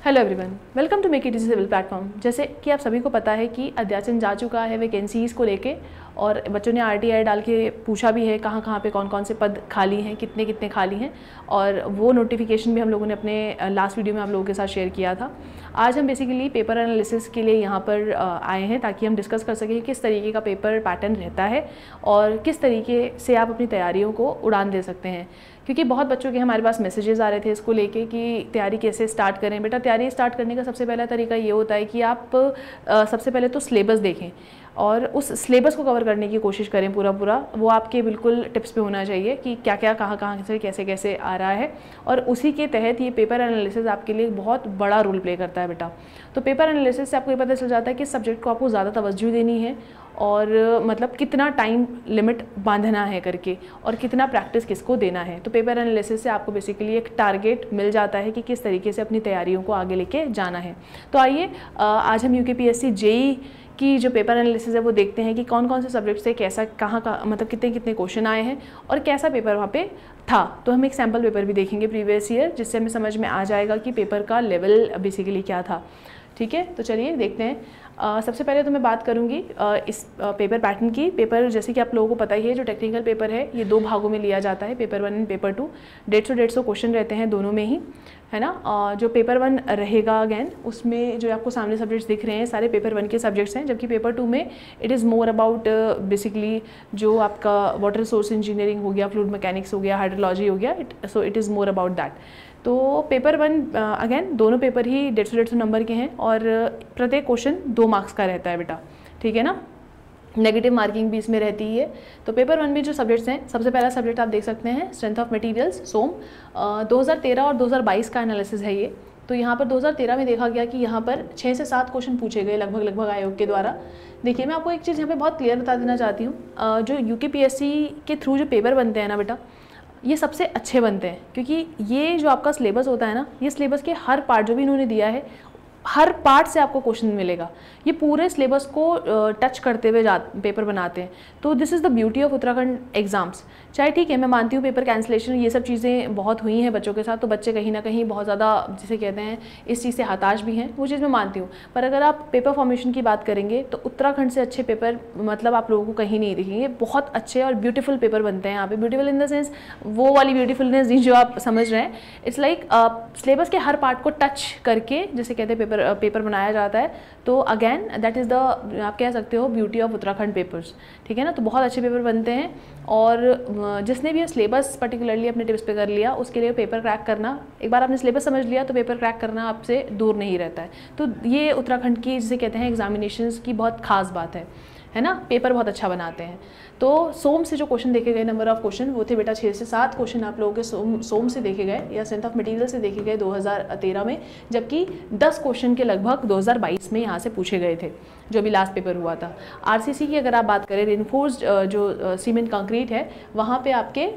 Hello everyone, welcome to make it easy civil platform. जैसे कि आप सभी को पता है कि अध्याचन जा चुका है वैकेंसीज़ को लेके, और बच्चों ने आरटीआई डाल के पूछा भी है कहाँ कहाँ पे कौन कौन से पद खाली हैं, कितने कितने खाली हैं, और वो नोटिफिकेशन भी हम लोगों ने अपने लास्ट वीडियो में आप लोगों के साथ शेयर किया था। आज हम बेसिकली पेपर एनालिसिस के लिए यहाँ पर आए हैं ताकि हम डिस्कस कर सकें किस तरीके का पेपर पैटर्न रहता है और किस तरीके से आप अपनी तैयारियों को उड़ान दे सकते हैं। क्योंकि बहुत बच्चों के हमारे पास मैसेजेस आ रहे थे इसको लेके कि तैयारी कैसे स्टार्ट करें। बेटा, तैयारी स्टार्ट करने का सबसे पहला तरीका ये होता है कि आप सबसे पहले तो सिलेबस देखें और उस सिलेबस को कवर करने की कोशिश करें पूरा। वो आपके बिल्कुल टिप्स पे होना चाहिए कि क्या क्या कहाँ से कैसे कैसे आ रहा है, और उसी के तहत ये पेपर एनालिसिस आपके लिए बहुत बड़ा रोल प्ले करता है बेटा। तो पेपर एनालिसिस से आपको ये पता चल जाता है कि सब्जेक्ट को आपको ज़्यादा तवज्जो देनी है और मतलब कितना टाइम लिमिट बांधना है करके, और कितना प्रैक्टिस किसको देना है। तो पेपर एनालिसिस से आपको बेसिकली एक टारगेट मिल जाता है कि किस तरीके से अपनी तैयारियों को आगे लेके जाना है। तो आइए आज हम यूकेपीएससी जेई की जो पेपर एनालिसिस है वो देखते हैं कि कौन कौन से सब्जेक्ट से कैसा कहाँ मतलब कितने कितने क्वेश्चन आए हैं और कैसा पेपर वहाँ पे था। तो हम एक सैम्पल पेपर भी देखेंगे प्रीवियस ईयर, जिससे हमें समझ में आ जाएगा कि पेपर का लेवल बेसिकली क्या था। ठीक है, तो चलिए देखते हैं। सबसे पहले तो मैं बात करूंगी इस पेपर पैटर्न की। पेपर जैसे कि आप लोगों को पता ही है, जो टेक्निकल पेपर है ये दो भागों में लिया जाता है, पेपर 1 एंड पेपर 2। 150 क्वेश्चन रहते हैं दोनों में ही, है ना। जो पेपर 1 रहेगा अगेन, उसमें जो आपको सामने सब्जेक्ट्स दिख रहे हैं सारे पेपर 1 के सब्जेक्ट्स हैं, जबकि पेपर 2 में it is more about basically जो आपका वाटर रिसोर्स इंजीनियरिंग हो गया, फ्लूइड मैकेनिक्स हो गया, हाइड्रोलॉजी हो गया, so it is more about that. तो पेपर 1 अगेन दोनों पेपर ही 150 नंबर के हैं और प्रत्येक क्वेश्चन 2 मार्क्स का रहता है बेटा, ठीक है ना। नेगेटिव मार्किंग भी इसमें रहती है। तो पेपर 1 में जो सब्जेक्ट्स हैं, सबसे पहला सब्जेक्ट आप देख सकते हैं स्ट्रेंथ ऑफ मटेरियल्स, सोम। 2013 और 2022 का एनालिसिस है ये। तो यहाँ पर 2013 में देखा गया कि यहाँ पर 6 से 7 क्वेश्चन पूछे गए लगभग आयोग के द्वारा। देखिए, मैं आपको एक चीज़ यहाँ पे बहुत क्लियर बता देना चाहती हूँ। जो यूकेपीएससी के थ्रू जो पेपर बनते हैं ना बेटा, ये सबसे अच्छे बनते हैं, क्योंकि ये जो आपका सिलेबस होता है ना, ये सिलेबस के हर पार्ट जो भी इन्होंने दिया है, हर पार्ट से आपको क्वेश्चन मिलेगा। ये पूरे सिलेबस को टच करते हुए पेपर बनाते हैं। तो this is the beauty of Uttarakhand exams. चाहे ठीक है, मैं मानती हूँ पेपर कैंसिलेशन ये सब चीज़ें बहुत हुई हैं बच्चों के साथ, तो बच्चे कहीं ना कहीं बहुत ज़्यादा जिसे कहते हैं इस चीज़ से हताश भी हैं, वो चीज़ मैं मानती हूँ। पर अगर आप पेपर फॉर्मेशन की बात करेंगे तो उत्तराखंड से अच्छे पेपर मतलब आप लोगों को कहीं नहीं दिखेंगे। बहुत अच्छे और ब्यूटीफुल पेपर बनते हैं यहाँ पे। ब्यूटीफुल इन द सेंस वो वाली ब्यूटीफुलनेस जो आप समझ रहे हैं, इट्स लाइक सिलेबस के हर पार्ट को टच करके जिसे कहते हैं पेपर बनाया जाता है। तो अगेन दैट इज़ द, आप कह सकते हो, ब्यूटी ऑफ उत्तराखंड पेपर्स, ठीक है ना। तो बहुत अच्छे पेपर बनते हैं, और जिसने भी सिलेबस पर्टिकुलरली अपने टिप्स पे कर लिया उसके लिए पेपर क्रैक करना, एक बार आपने सिलेबस समझ लिया तो पेपर क्रैक करना आपसे दूर नहीं रहता है। तो ये उत्तराखंड की जिसे कहते हैं एग्जामिनेशंस की बहुत खास बात है ना। पेपर बहुत अच्छा बनाते हैं। तो सोम से जो क्वेश्चन देखे गए, नंबर ऑफ क्वेश्चन वो थे बेटा 6 से 7 क्वेश्चन आप लोगों के सोम से देखे गए, या स्ट्रेंथ ऑफ मटेरियल से देखे गए 2013 में, जबकि 10 क्वेश्चन के लगभग 2022 में यहाँ से पूछे गए थे, जो भी लास्ट पेपर हुआ था। आरसीसी की अगर आप बात करें, रेनफोर्स्ड जो सीमेंट कंक्रीट है, वहाँ पे आपके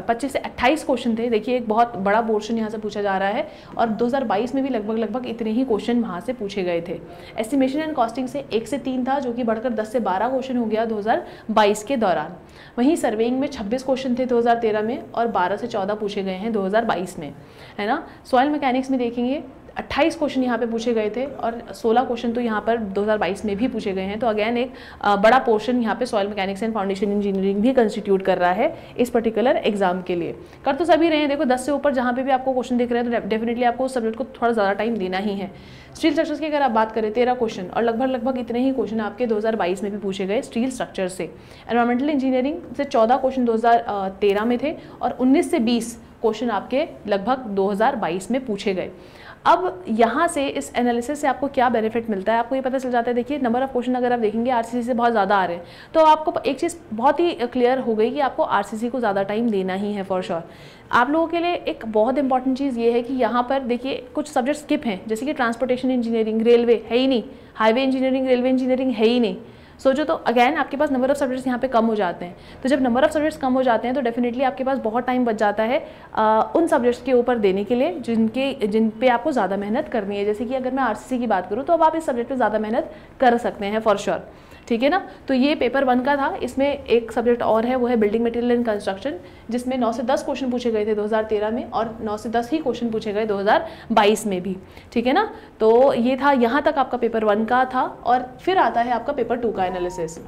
25 से 28 क्वेश्चन थे। देखिए, एक बहुत बड़ा पोर्शन यहाँ से पूछा जा रहा है, और 2022 में भी लगभग इतने ही क्वेश्चन वहाँ से पूछे गए थे। एस्टिमेशन एंड कॉस्टिंग से 1 से 3 था, जो कि बढ़कर 10 से 12 क्वेश्चन हो गया 2022 के दौरान। वहीं सर्वेइंग में 26 क्वेश्चन थे 2013 में, और 12 से 14 पूछे गए हैं 2022 में, है ना। सॉइल मैकेनिक्स में देखेंगे 28 क्वेश्चन यहाँ पे पूछे गए थे, और 16 क्वेश्चन तो यहाँ पर 2022 में भी पूछे गए हैं। तो अगेन एक बड़ा पोर्शन यहाँ पे soil mechanics and foundation engineering भी कंस्टिट्यूट कर रहा है इस पर्टिकुलर एग्जाम के लिए। कर तो सभी रहे हैं, देखो 10 से ऊपर जहाँ पे भी आपको क्वेश्चन दिख रहे हैं तो डेफिनेटली आपको उस सब्जेक्ट को थोड़ा ज़्यादा टाइम देना ही है। स्टील स्ट्रक्चर्स की अगर आप बात करें 13 क्वेश्चन, और लगभग इतने ही क्वेश्चन आपके 2022 में भी पूछे गए स्टील स्ट्रक्चर से। एनवायरमेंटल इंजीनियरिंग से 14 क्वेश्चन 2013 में थे, और 19 से 20 क्वेश्चन आपके लगभग 2022 में पूछे गए। अब यहाँ से इस एनालिसिस से आपको क्या बेनिफिट मिलता है, आपको ये पता चल जाता है। देखिए, नंबर ऑफ क्वेश्चन अगर आप देखेंगे आरसीसी से बहुत ज़्यादा आ रहे हैं, तो आपको एक चीज़ बहुत ही क्लियर हो गई कि आपको आरसीसी को ज़्यादा टाइम देना ही है फॉर श्योर। आप लोगों के लिए एक बहुत इंपॉर्टेंट चीज़ ये है कि यहाँ पर देखिए कुछ सब्जेक्ट स्किप हैं, जैसे कि ट्रांसपोर्टेशन इंजीनियरिंग, रेलवे है ही नहीं, हाईवे इंजीनियरिंग, रेलवे इंजीनियरिंग है ही नहीं। सोचो तो अगेन आपके पास नंबर ऑफ सब्जेक्ट्स यहाँ पे कम हो जाते हैं। तो जब नंबर ऑफ सब्जेक्ट्स कम हो जाते हैं तो डेफिनेटली आपके पास बहुत टाइम बच जाता है उन सब्जेक्ट्स के ऊपर देने के लिए जिन पे आपको ज़्यादा मेहनत करनी है। जैसे कि अगर मैं आरसीसी की बात करूँ तो अब आप इस सब्जेक्ट पे ज़्यादा मेहनत कर सकते हैं फॉर श्योर, ठीक है ना। तो ये पेपर 1 का था। इसमें एक सब्जेक्ट और है, वो है बिल्डिंग मटेरियल एंड कंस्ट्रक्शन, जिसमें 9 से 10 क्वेश्चन पूछे गए थे 2013 में, और 9 से 10 ही क्वेश्चन पूछे गए 2022 में भी, ठीक है ना। तो ये था, यहाँ तक आपका पेपर 1 का था। और फिर आता है आपका पेपर 2 का एनालिसिस।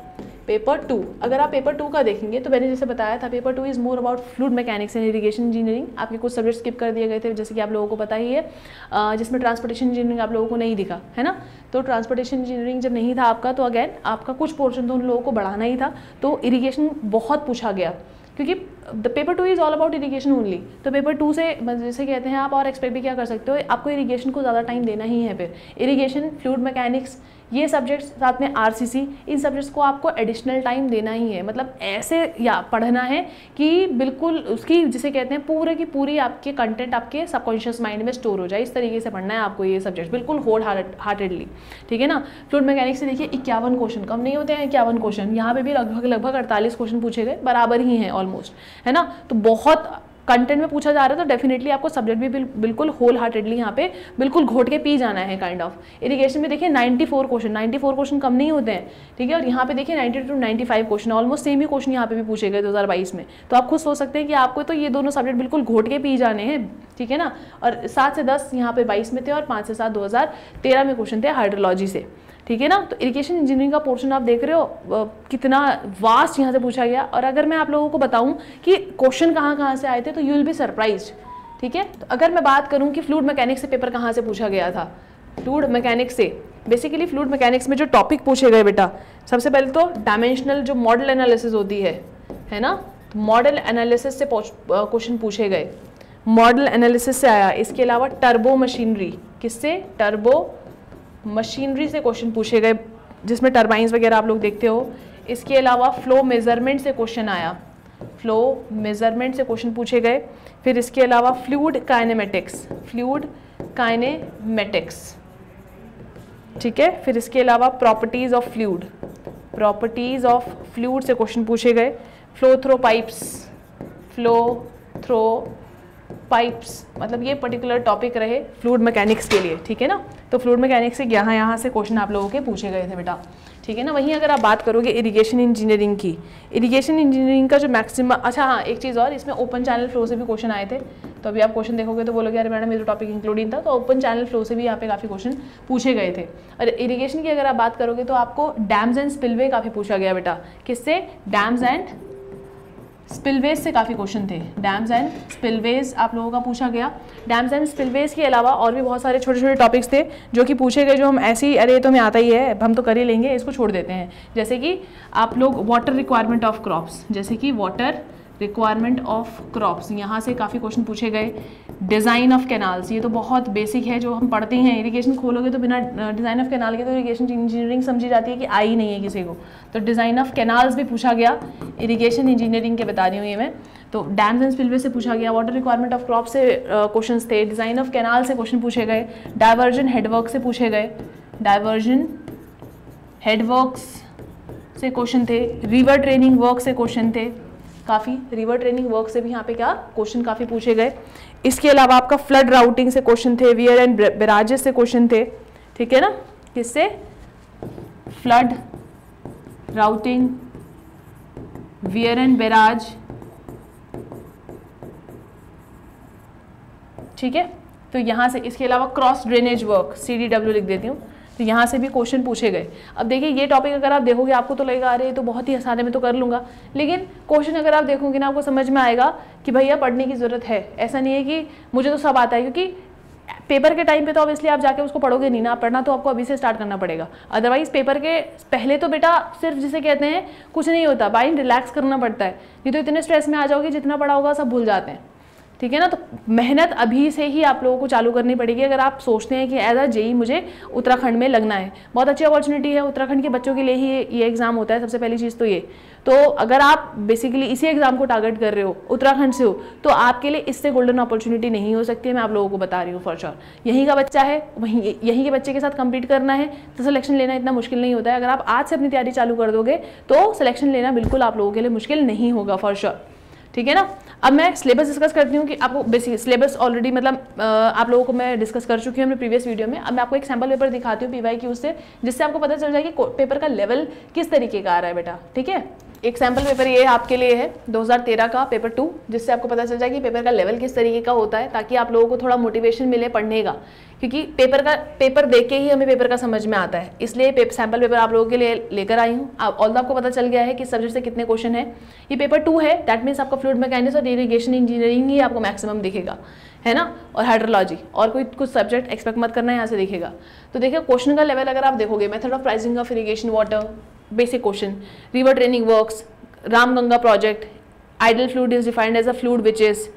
पेपर 2, अगर आप पेपर 2 का देखेंगे तो मैंने जैसे बताया था, paper 2 is more about fluid mechanics and irrigation engineering. आपके कुछ सब्जेक्ट स्किप कर दिए गए थे, जैसे कि आप लोगों को पता ही है, जिसमें ट्रांसपोर्टेशन इंजीनियरिंग आप लोगों को नहीं दिखा है ना। तो ट्रांसपोर्टेशन इंजीनियरिंग जब नहीं था आपका, तो अगेन आपका कुछ पोर्शन तो उन लोगों को बढ़ाना ही था। तो इरिगेशन बहुत पूछा गया, क्योंकि the paper 2 is all about irrigation only. तो पेपर 2 से जैसे कहते हैं आप, और एक्सपेक्ट भी क्या कर सकते हो, आपको इरिगेशन को ज़्यादा टाइम देना ही है। फिर इरिगेशन, फ्लूइड मैकेनिक्स, ये सब्जेक्ट्स, साथ में आरसीसी, इन सब्जेक्ट्स को आपको एडिशनल टाइम देना ही है। मतलब ऐसे या पढ़ना है कि बिल्कुल उसकी, जिसे कहते हैं, पूरे की पूरी आपके कंटेंट आपके सबकॉन्शियस माइंड में स्टोर हो जाए। इस तरीके से पढ़ना है आपको ये सब्जेक्ट, बिल्कुल होल हार्टेडली, ठीक है ना। फ्लूइड मैकेनिक्स से देखिए 51 क्वेश्चन, कम नहीं होते हैं 51 क्वेश्चन। यहाँ पे भी लगभग 48 क्वेश्चन पूछे गए, बराबर ही हैं ऑलमोस्ट, है ना। तो बहुत कंटेंट में पूछा जा रहा है, तो डेफिनेटली आपको सब्जेक्ट भी बिल्कुल होल हार्टेडली यहाँ पे बिल्कुल घोट के पी जाना है, काइंड ऑफ। इरिगेशन में देखिए 94 क्वेश्चन कम नहीं होते हैं, ठीक है। और यहाँ पे देखिए 90 to 95 question, almost same he question यहाँ पे भी पूछे गए 2022 में। तो आप खुद सोच सकते हैं कि आपको तो ये दोनों सब्जेक्ट बिल्कुल घोट के पी जाने हैं, ठीक है ना। और 7 से 10 यहाँ पे 22 में थे, और 5 से 7 2013 में क्वेश्चन थे हाइड्रोलॉजी से, ठीक है ना। तो इरिगेशन इंजीनियरिंग का पोर्शन आप देख रहे हो कितना वास्ट यहाँ से पूछा गया। और अगर मैं आप लोगों को बताऊँ कि क्वेश्चन कहाँ से आए थे, तो यू विल बी सरप्राइज्ड, ठीक है। तो अगर मैं बात करूँ कि फ्लूइड मैकेनिक्स से पेपर कहाँ से पूछा गया था, फ्लूइड मैकेनिक्स से बेसिकली फ्लूइड मैकेनिक्स में जो टॉपिक पूछे गए बेटा, सबसे पहले तो डायमेंशनल जो मॉडल एनालिसिस होती है ना। तो मॉडल एनालिसिस से क्वेश्चन पूछे गए, मॉडल एनालिसिस से आया। इसके अलावा टर्बो मशीनरी, किससे, टर्बो मशीनरी से क्वेश्चन पूछे गए, जिसमें टरबाइंस वगैरह आप लोग देखते हो। इसके अलावा फ्लो मेजरमेंट से क्वेश्चन आया, फ्लो मेजरमेंट से क्वेश्चन पूछे गए। फिर इसके अलावा फ्लूइड काइनेमेटिक्स, ठीक है। फिर इसके अलावा प्रॉपर्टीज ऑफ फ्लूइड से क्वेश्चन पूछे गए। फ्लो थ्रो पाइप्स, मतलब ये पर्टिकुलर टॉपिक रहे फ्लूइड मैकेनिक्स के लिए, ठीक है ना। तो फ्लूइड मैकेनिक्स से यहाँ से क्वेश्चन आप लोगों के पूछे गए थे बेटा, ठीक है ना। वहीं अगर आप बात करोगे इरिगेशन इंजीनियरिंग की, इरिगेशन इंजीनियरिंग का जो मैक्सिमम, अच्छा हाँ एक चीज़ और, इसमें ओपन चैनल फ्लो से भी क्वेश्चन आए थे। तो अभी आप क्वेश्चन देखोगे तो बोलोगे अरे मैडम ये तो टॉपिक इंक्लूडिंग था, तो ओपन चैनल फ्लो से भी यहाँ पे काफ़ी क्वेश्चन पूछे गए थे। और इरिगेशन की अगर आप बात करोगे तो आपको डैम्स एंड स्पिलवे काफ़ी पूछा गया बेटा, किससे, डैम्स एंड स्पिलवेज से काफ़ी क्वेश्चन थे। डैम्स एंड स्पिलवेज आप लोगों का पूछा गया। डैम्स एंड स्पिलवेज के अलावा और भी बहुत सारे छोटे छोटे टॉपिक्स थे जो कि पूछे गए, जो हम ऐसे ही, अरे ये तो हमें आता ही है, हम तो कर ही लेंगे, इसको छोड़ देते हैं। जैसे कि आप लोग वाटर रिक्वायरमेंट ऑफ क्रॉप्स, यहाँ से काफ़ी क्वेश्चन पूछे गए। डिज़ाइन ऑफ कैनाल्स, ये तो बहुत बेसिक है जो हम पढ़ते हैं। इरिगेशन खोलोगे तो बिना डिज़ाइन ऑफ कैनाल के तो इरिगेशन इंजीनियरिंग समझी जाती है कि आई नहीं है किसी को। तो डिज़ाइन ऑफ कैनाल्स भी पूछा गया, इरिगेशन इंजीनियरिंग के बता रही हूँ ये मैं। तो डैम्स एंड स्पिलवे से पूछा गया, वाटर रिक्वायरमेंट ऑफ क्रॉप से क्वेश्चंस थे, डिज़ाइन ऑफ कैनाल से क्वेश्चन पूछे गए, डाइवर्जन हेडवर्क से पूछे गए, डाइवर्जन हेडवर्क्स से क्वेश्चन थे, रिवर ट्रेनिंग वर्क से क्वेश्चन थे काफ़ी, रिवर ट्रेनिंग वर्क से भी यहाँ पे क्या क्वेश्चन काफ़ी पूछे गए। इसके अलावा आपका फ्लड राउटिंग से क्वेश्चन थे, वियर एंड बैराजेस से क्वेश्चन थे, ठीक है ना। किससे, flood routing, wear and barrage, ठीक है। तो यहाँ से, इसके अलावा क्रॉस ड्रेनेज वर्क, CDW लिख देती हूँ, तो यहाँ से भी क्वेश्चन पूछे गए। अब देखिए ये टॉपिक अगर आप देखोगे आपको तो लगेगा अरे तो बहुत ही आसान है, मैं तो कर लूँगा, लेकिन क्वेश्चन अगर आप देखोगे ना आपको समझ में आएगा कि भैया पढ़ने की ज़रूरत है। ऐसा नहीं है कि मुझे तो सब आता है, क्योंकि पेपर के टाइम पे तो ऑब्वियसली आप जाके उसको पढ़ोगे नहीं ना, पढ़ना तो आपको अभी से स्टार्ट करना पड़ेगा। अदरवाइज पेपर के पहले तो बेटा सिर्फ जिसे कहते हैं कुछ नहीं होता, माइंड रिलैक्स करना पड़ता है, नहीं तो इतने स्ट्रेस में आ जाओगे जितना पढ़ा होगा सब भूल जाते हैं, ठीक है ना। तो मेहनत अभी से ही आप लोगों को चालू करनी पड़ेगी अगर आप सोचते हैं कि एज अ जेई मुझे उत्तराखंड में लगना है। बहुत अच्छी अपॉर्चुनिटी है, उत्तराखंड के बच्चों के लिए ही ये एग्ज़ाम होता है। सबसे पहली चीज़ तो ये, तो अगर आप बेसिकली इसी एग्ज़ाम को टारगेट कर रहे हो, उत्तराखंड से हो, तो आपके लिए इससे गोल्डन अपॉर्चुनिटी नहीं हो सकती है, मैं आप लोगों को बता रही हूँ फॉर श्योर। यहीं का बच्चा है, यहीं के बच्चे के साथ कम्पीट करना है, तो सिलेक्शन लेना इतना मुश्किल नहीं होता है। अगर आप आज से अपनी तैयारी चालू कर दोगे तो सिलेक्शन लेना बिल्कुल आप लोगों के लिए मुश्किल नहीं होगा फॉर श्योर, ठीक है ना। अब मैं सिलेबस डिस्कस करती हूँ कि आपको बेसिक सिलेबस ऑलरेडी मतलब आप लोगों को मैं डिस्कस कर चुकी हूँ अपने प्रीवियस वीडियो में। अब मैं आपको एक सैम्पल पेपर दिखाती हूँ PYQ से, जिससे आपको पता चल जाए कि पेपर का लेवल किस तरीके का आ रहा है बेटा, ठीक है। एक सैम्पल पेपर ये आपके लिए है 2013 का पेपर 2, जिससे आपको पता चल जाए कि पेपर का लेवल किस तरीके का होता है, ताकि आप लोगों को थोड़ा मोटिवेशन मिले पढ़ने का, क्योंकि पेपर देख के ही हमें पेपर का समझ में आता है। इसलिए सैम्पल पेपर आप लोगों के लिए लेकर आई हूँ। ऑल्दो आपको पता चल गया है कि सब्जेक्ट से कितने क्वेश्चन है। ये पेपर 2 है, दैट मीन्स आपका फ्लूइड मैकेनिक्स और इरिगेशन इंजीनियरिंग ही आपको मैक्सिमम दिखेगा, है ना, और हाइड्रोलॉजी, और कोई कुछ सब्जेक्ट एक्सपेक्ट मत करना है यहाँ से दिखेगा। तो देखिए क्वेश्चन का लेवल अगर आप देखोगे, method of pricing of irrigation water, basic question, river draining works, Ramganga project, ideal fluid is defined as a fluid which is,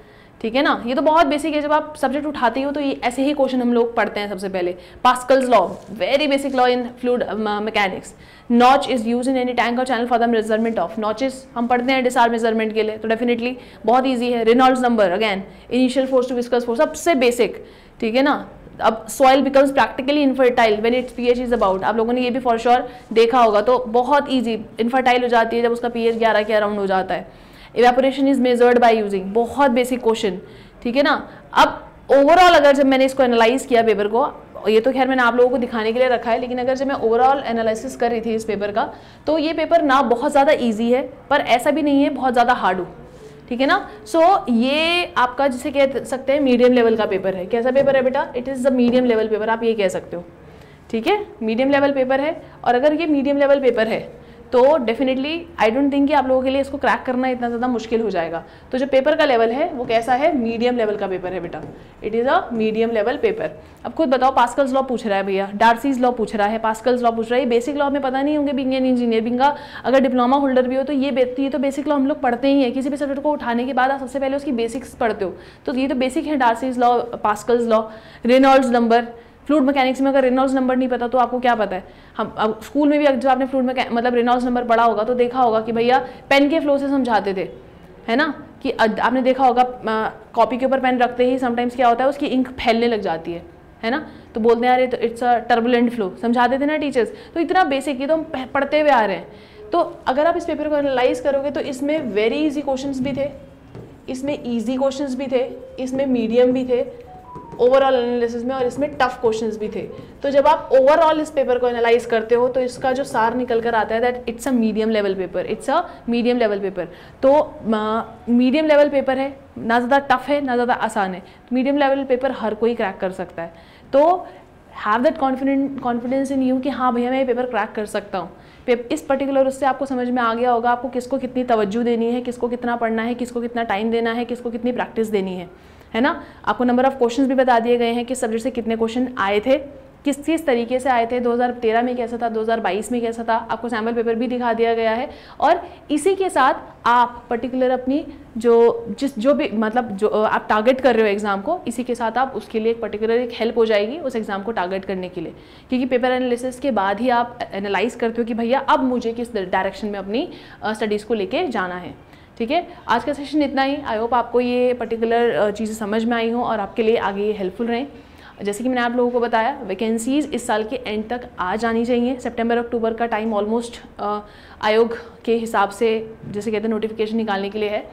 ठीक है ना। ये तो बहुत बेसिक है, जब आप सब्जेक्ट उठाते हो तो ये ऐसे ही क्वेश्चन हम लोग पढ़ते हैं सबसे पहले। Pascal's law, very basic law in fluid mechanics. Notch is use in any tank और channel for the measurement of, notches हम पढ़ते हैं डिसार मेजरमेंट के लिए, तो डेफिनेटली बहुत ईजी है। Reynolds number, again initial force to viscous force, सबसे बेसिक, ठीक है ना। अब soil becomes practically infertile when it's pH is about, आप लोगों ने ये भी फॉर श्योर देखा होगा, तो बहुत ईजी इनफर्टाइल हो जाती है जब उसका pH 11 के अराउंड हो जाता है। Evaporation is measured by using, बहुत बेसिक क्वेश्चन, ठीक है ना। अब ओवरऑल अगर जब मैंने इसको एनालाइज किया पेपर को, ये तो खैर मैंने आप लोगों को दिखाने के लिए रखा है, लेकिन अगर जब मैं ओवरऑल एनालिसिस कर रही थी इस पेपर का, तो ये पेपर ना बहुत ज़्यादा ईजी है, पर ऐसा भी नहीं है बहुत ज़्यादा हार्ड हो, ठीक है ना। सो ये आपका जिसे कह सकते हैं मीडियम लेवल का पेपर है। कैसा पेपर है बेटा? It is the medium level paper, आप ये कह सकते हो, ठीक है, मीडियम लेवल पेपर है। और अगर ये मीडियम लेवल पेपर है तो डेफिनेटली आई डोंट थिंक कि आप लोगों के लिए इसको क्रैक करना इतना ज़्यादा मुश्किल हो जाएगा। तो जो पेपर का लेवल है वो कैसा है? मीडियम लेवल का पेपर है बेटा, it is a medium level paper. अब खुद बताओ, पास्कल्स लॉ पूछ रहा है भैया, डार्सीज लॉ पूछ रहा है, पास्कल्स लॉ पूछ रहा है, ये बेसिक लॉ में पता नहीं होंगे बीइंग एन इंजीनियर, बीइंग अगर डिप्लोमा होल्डर भी हो तो ये तो बेसिक लॉ हम लोग पढ़ते ही हैं। किसी भी सब्जेक्ट को उठाने के बाद आप सबसे पहले उसकी बेसिक्स पढ़ते हो, तो ये तो बेसिक है, Darcy's law, Pascal's law, Reynolds number. Fluid mechanics में अगर रेनॉल्ड्स नंबर नहीं पता तो आपको क्या पता है? हम अब स्कूल में भी जब आपने फ्लूइड मतलब रेनॉल्ड्स नंबर पढ़ा होगा तो देखा होगा कि भैया पेन के फ्लो से समझाते थे, है ना, कि आपने देखा होगा कॉपी के ऊपर पेन रखते ही समटाइम्स क्या होता है, उसकी इंक फैलने लग जाती है ना, तो बोलते हैं अरे तो इट्स अ टर्बुलेंट फ्लो, समझाते थे ना टीचर्स। तो इतना बेसिक, ये तो हम पढ़ते हुए आ रहे हैं। तो अगर आप इस पेपर को एनालाइज करोगे तो इसमें वेरी इजी क्वेश्चंस भी थे, इसमें इजी क्वेश्चंस भी थे, इसमें मीडियम भी थे ओवरऑल एनालिसिस में, और इसमें टफ क्वेश्चंस भी थे। तो जब आप ओवरऑल इस पेपर को एनालाइज करते हो तो इसका जो सार निकल कर आता है that it's a medium level paper, it's a medium level paper. तो मीडियम लेवल पेपर है, ना ज़्यादा टफ है ना ज़्यादा आसान है, मीडियम लेवल पेपर हर कोई क्रैक कर सकता है। तो have that confidence in you कि हाँ भैया मैं ये पेपर क्रैक कर सकता हूँ। इस पर्टिकुलर उससे आपको समझ में आ गया होगा आपको किसको कितनी तवज्जो देनी है, किसको कितना पढ़ना है, किसको कितना टाइम देना है, किसको कितनी प्रैक्टिस देनी है ना। आपको नंबर ऑफ क्वेश्चंस भी बता दिए गए हैं कि सब्जेक्ट से कितने क्वेश्चन आए थे, किस तरीके से आए थे, 2013 में कैसा था, 2022 में कैसा था, आपको सैम्पल पेपर भी दिखा दिया गया है। और इसी के साथ आप पर्टिकुलर अपनी जो भी मतलब जो आप टारगेट कर रहे हो एग्जाम को, इसी के साथ आप उसके लिए एक पर्टिकुलर एक हेल्प हो जाएगी उस एग्जाम को टारगेट करने के लिए, क्योंकि पेपर एनालिसिस के बाद ही आप एनालाइज करते हो कि भैया अब मुझे किस डायरेक्शन में अपनी स्टडीज़ को लेके जाना है। ठीक है, आज का सेशन इतना ही। आई होप आपको ये पर्टिकुलर चीज़ें समझ में आई हों और आपके लिए आगे ये हेल्पफुल रहें। जैसे कि मैंने आप लोगों को बताया, वैकेंसीज़ इस साल के एंड तक आ जानी चाहिए। सितंबर अक्टूबर का टाइम ऑलमोस्ट आयोग के हिसाब से जैसे कहते हैं नोटिफिकेशन निकालने के लिए है,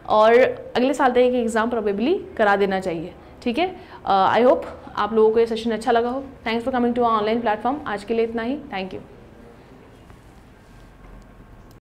और अगले साल तक एक एग्ज़ाम प्रोबेबली करा देना चाहिए। ठीक है, आई होप आप लोगों को ये सेशन अच्छा लगा हो। Thanks for coming to online platform. आज के लिए इतना ही, थैंक यू।